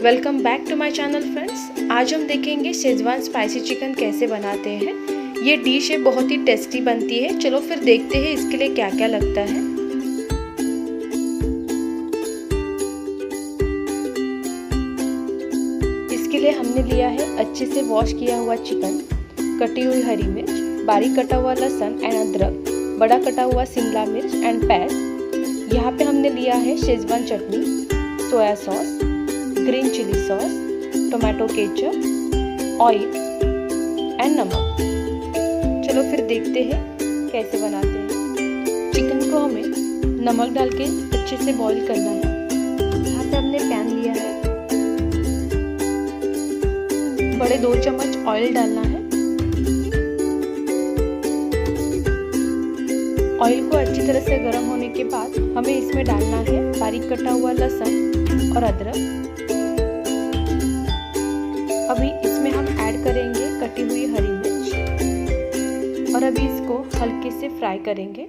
Welcome back to my channel friends. आज हम देखेंगे शेजवान स्पाइसी चिकन कैसे बनाते हैं। ये डिश है बहुत ही टेस्टी बनती है। चलो फिर देखते हैं इसके लिए क्या क्या लगता है। इसके लिए हमने लिया है अच्छे से वॉश किया हुआ चिकन, कटी हुई हरी मिर्च, बारीक कटा हुआ लहसुन एंड अदरक, बड़ा कटा हुआ शिमला मिर्च एंड प्याज। यहाँ पे हमने लिया है Schezwan chutney, soya sauce, green chilli sauce, tomato ketchup, oil and नमक। चलो फिर देखते हैं कैसे बनाते हैं। चिकन को हमें नमक डाल के अच्छे से बॉईल करना है। यहाँ पे हमने पैन लिया है, बड़े 2 चम्मच ऑयल डालना है। ऑयल को अच्छी तरह से गर्म होने के बाद हमें इसमें डालना है बारीक कटा हुआ लहसुन और अदरक। अभी इसमें हम ऐड करेंगे कटी हुई हरी मिर्च और अभी इसको हल्के से फ्राई करेंगे।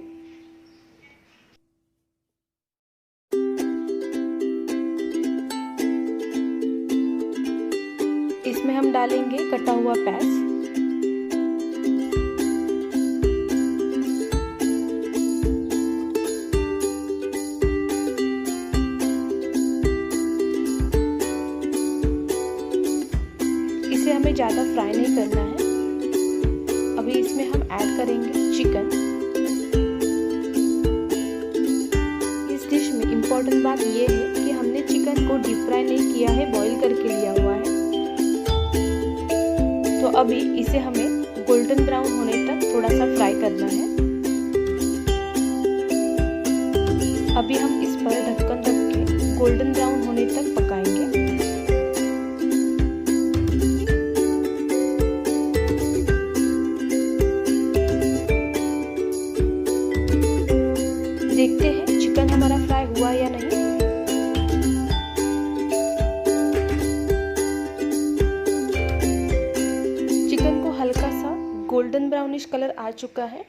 इसमें हम डालेंगे कटा हुआ प्याज, इसे हमें ज़्यादा फ्राई नहीं करना है। अभी इसमें हम ऐड करेंगे चिकन। इस डिश में इम्पोर्टेंट बात ये है कि हमने चिकन को डीप फ्राई नहीं किया है, बॉईल करके लिया हुआ है। तो अभी इसे हमें गोल्डन ब्राउन होने तक थोड़ा सा फ्राई करना है। अभी हम इस पर ढक्कन रख के गोल्डन ब्राउन होने तक पकाएंगे। देखते हैं चिकन हमारा फ्राई हुआ या नहीं। चिकन को हल्का सा गोल्डन ब्राउनिश कलर आ चुका है।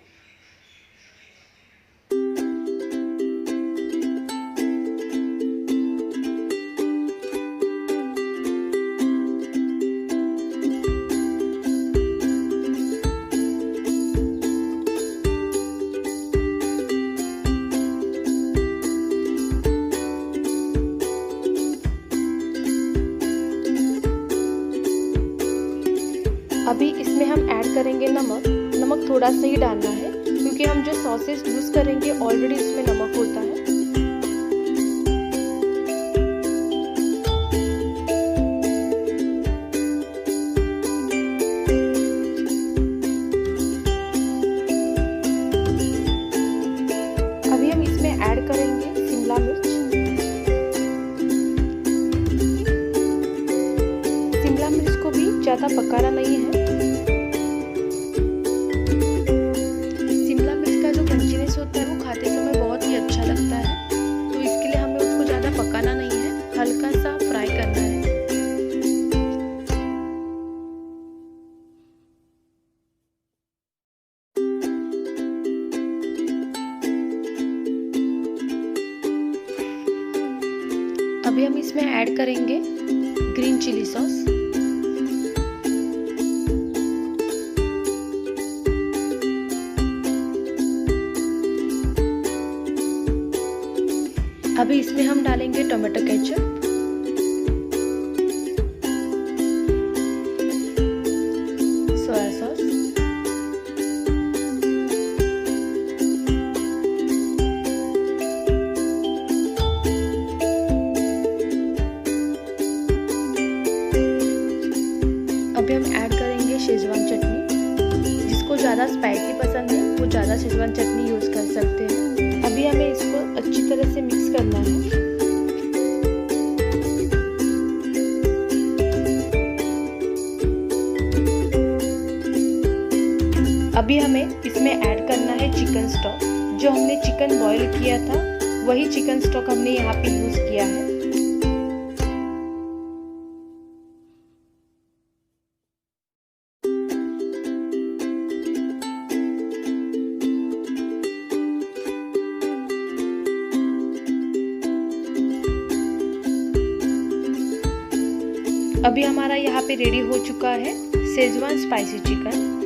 अभी इसमें हम ऐड करेंगे नमक। नमक थोड़ा सा ही डालना है क्योंकि हम जो सॉसेस यूज करेंगे ऑलरेडी इसमें नमक होता है। अभी हम इसमें ऐड करेंगे शिमला मिर्च। शिमला मिर्च को भी ज़्यादा पकाना नहीं है। शिमला मिर्च का जो क्रंचीनेस होता है वो खाते समय बहुत ही अच्छा लगता है, तो इसके लिए हमें उसको ज़्यादा पकाना नहीं है, हल्का सा फ्राई करना है। अभी हम इसमें ऐड करेंगे ग्रीन चिली सॉस। अभी इसमें हम डालेंगे टोमेटो केचप, सोया सॉस, अभी हम ऐड करेंगे शेजवान चटनी। जिसको ज़्यादा स्पाइसी पसंद है वो ज़्यादा शेजवान चटनी यूज़ कर सकते हैं। अभी हमें इसको अच्छी तरह से मिक्स करना है। अभी हमें इसमें ऐड करना है चिकन स्टॉक। जो हमने चिकन बॉईल किया था वही चिकन स्टॉक हमने यहाँ पे यूज़ किया है। अभी हमारा यहाँ पे रेडी हो चुका है शेजवान स्पाइसी चिकन।